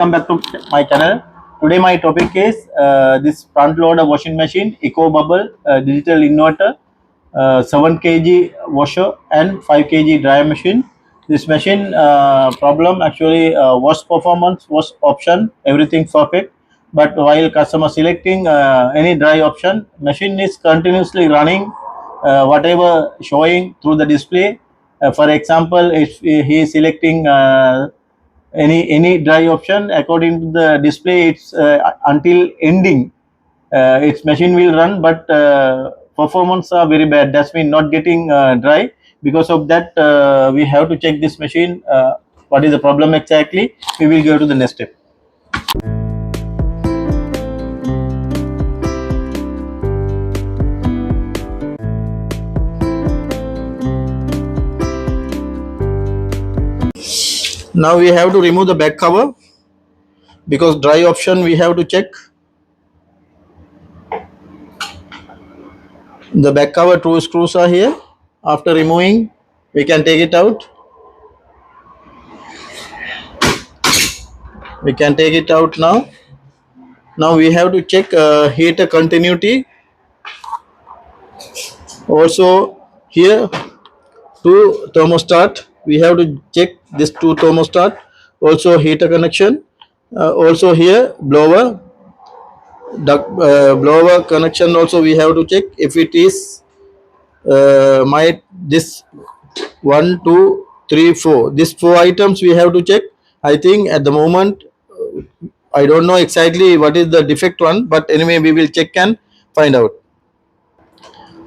Welcome back to my channel. Today my topic is this front loader washing machine, eco bubble, digital inverter, 7 kg washer and 5 kg dryer machine. This machine problem actually wash performance, wash option, everything perfect. But while customer selecting any dry option, machine is continuously running whatever showing through the display. For example, if he is selecting any dry option, according to the display, it's until ending its machine will run, but performance are very bad. That's mean not getting dry. Because of that, we have to check this machine, what is the problem exactly. We will go to the next step. Now we have to remove the back cover, because dry option we have to check. The back cover 2 screws are here. After removing, we can take it out. We can take it out now. Now we have to check heater continuity. Also here, two thermostat. We have to check this two thermostat. Also heater connection. Also here blower blower connection. Also we have to check if it is this 1, 2, 3, 4. These 4 items we have to check. I think at the moment I don't know exactly what is the defect one, but anyway we will check and find out.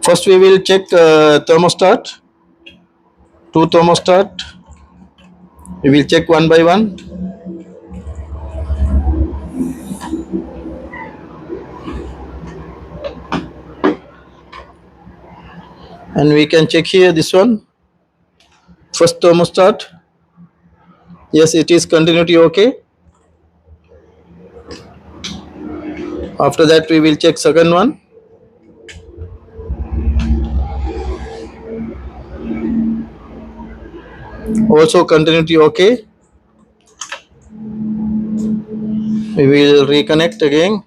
First we will check thermostat. Two thermostat. We will check one by one. And we can check here this one. First thermostat. Yes, it is continuity okay. After that we will check second one. Also continuity okay. We will reconnect again.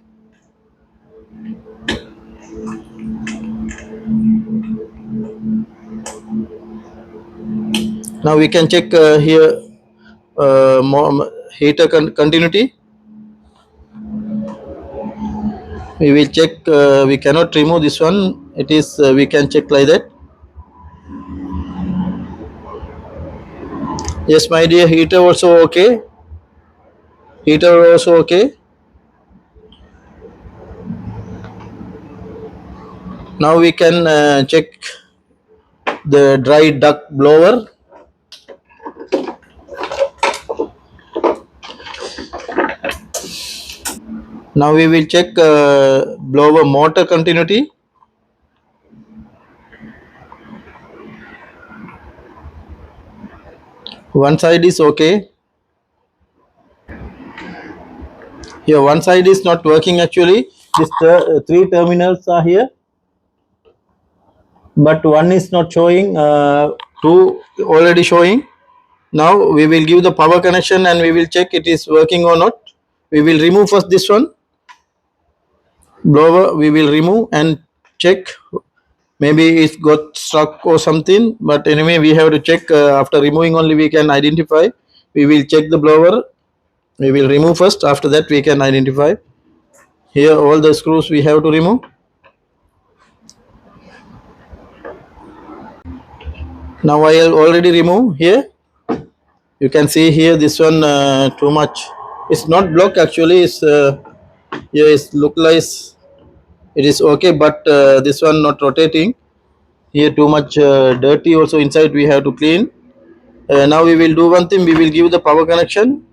Now we can check here heater continuity. We will check. We cannot remove this one. It is we can check like that. Yes, my dear, heater also okay. Heater also okay. Now we can check the dry duct blower. Now we will check blower motor continuity. One side is okay. Here one side is not working actually. These 3 terminals are here, but one is not showing. 2 already showing. Now we will give the power connection and we will check it is working or not. We will remove first this one. Blower we will remove and check. Maybe it got stuck or something, but anyway we have to check. After removing only we can identify. We will check the blower. We will remove first. After that we can identify. Here all the screws we have to remove. Now I have already removed here. You can see here this one too much. It's not blocked actually. It's here is look like it is okay, but this one not rotating. Here too much dirty also inside we have to clean. Now we will do one thing. We will give the power connection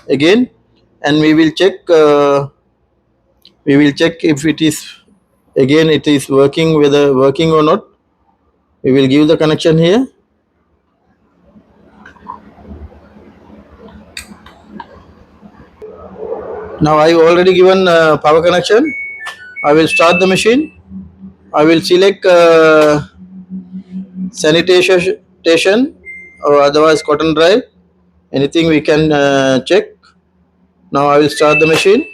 again, and we will check. We will check if it is again it is working, whether working or not. We will give the connection here. Now I already given power connection. I will start the machine. I will select sanitation or otherwise cotton dry. Anything we can check. Now I will start the machine.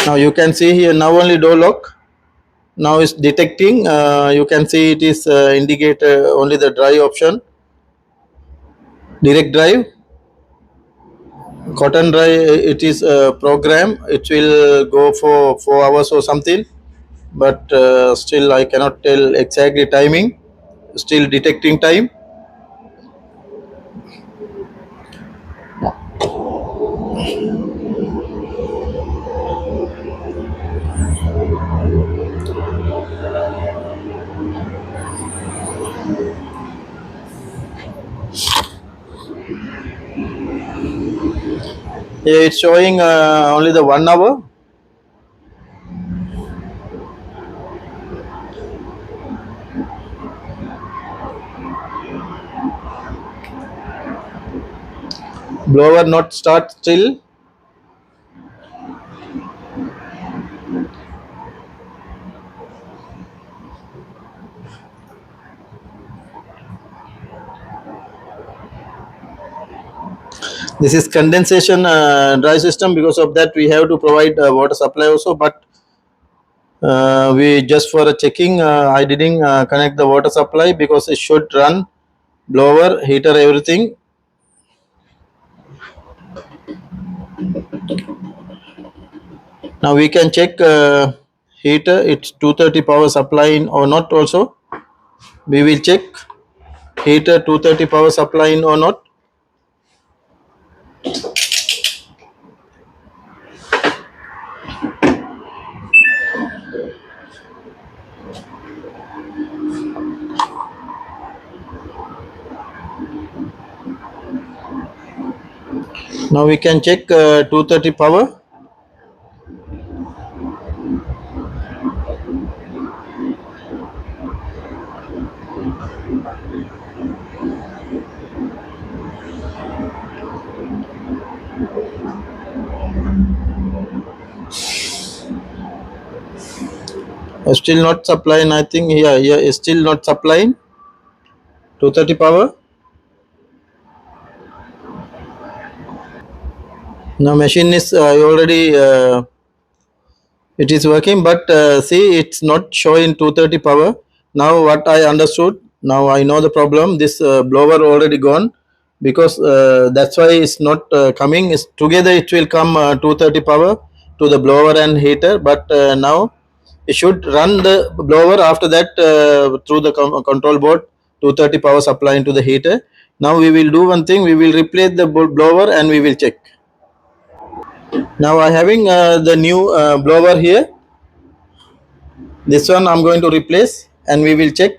Now you can see here, now only door lock. Now it's detecting. You can see it is indicate only the drive option, direct drive, cotton drive. It is a program. It will go for 4 hours or something, but still I cannot tell exactly timing. Still detecting time. Yeah, it's showing only the 1 hour. Blower not start still. This is condensation dry system. Because of that, we have to provide water supply also. But we just for a checking, I didn't connect the water supply because it should run blower, heater, everything. Now we can check heater. It's 230 power supply in or not. Also, we will check heater 230 power supply in or not. Now we can check 230 power. Still not supplying. I think here is still not supplying 230 power. Now machine is already it is working, but see it's not showing 230 power. Now what I understood, now I know the problem. This blower already gone, because that's why it's not coming. It's together it will come 230 power to the blower and heater, but now it should run the blower. After that through the control board, 230 power supply into the heater. Now we will do one thing, we will replace the blower and we will check. Now I having the new blower here. This one I'm going to replace and we will check.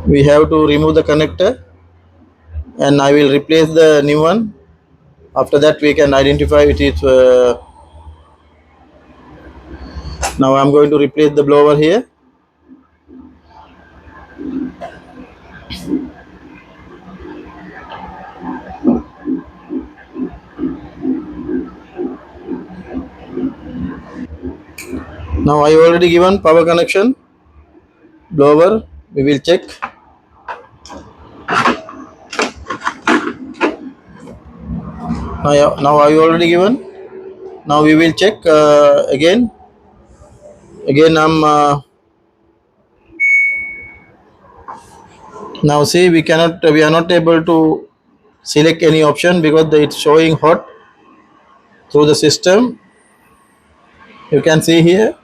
We have to remove the connector and I will replace the new one. After that we can identify it is now I'm going to replace the blower here. Now I already given power connection blower. We will check. Now I already given. Now we will check again. Again I'm now see we are not able to select any option because it's showing hot through the system. You can see here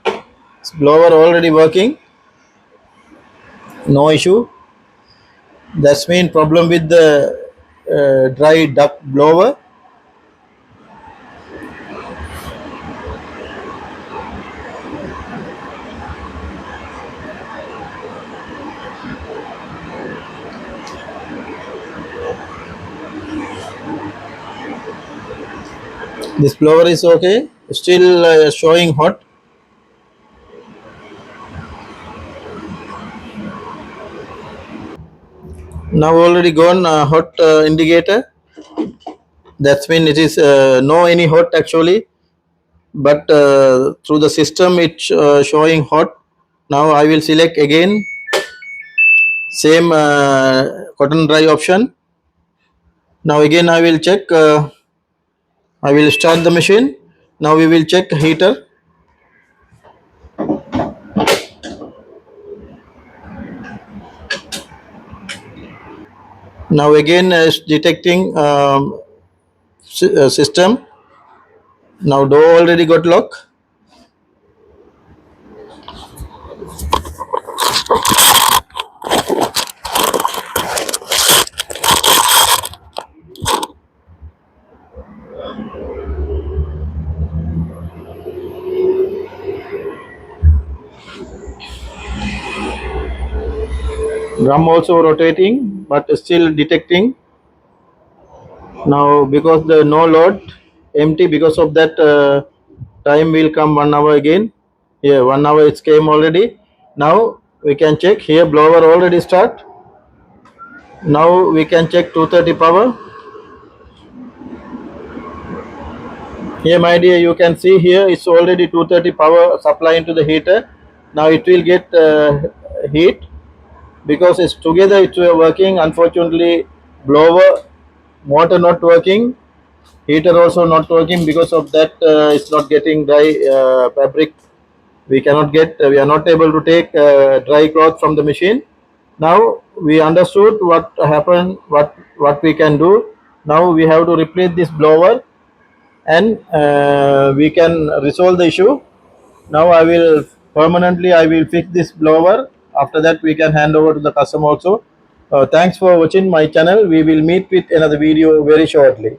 blower already working, no issue. That's mean problem with the dry duct blower. This blower is okay, still showing hot. Now already gone hot indicator. That's mean it is no any hot actually. but through the system it's showing hot. Now I will select again same cotton dry option. Now again I will check, I will start the machine. Now we will check heater. Now again is detecting system. Now door already got lock. Drum also rotating but still detecting. Now because the no load empty, because of that time will come 1 hour again. Here 1 hour it came already. Now we can check here, blower already start. Now we can check 230 power. Here my dear, you can see here it's already 230 power supply into the heater. Now it will get heat because it's together it's working. Unfortunately blower motor not working, heater also not working. Because of that it's not getting dry fabric. We cannot get, we are not able to take dry cloth from the machine. Now we understood what happened, what we can do. Now we have to replace this blower and we can resolve the issue. Now I will permanently I will fix this blower. After that we can hand over to the customer also. Thanks for watching my channel. We will meet with another video very shortly.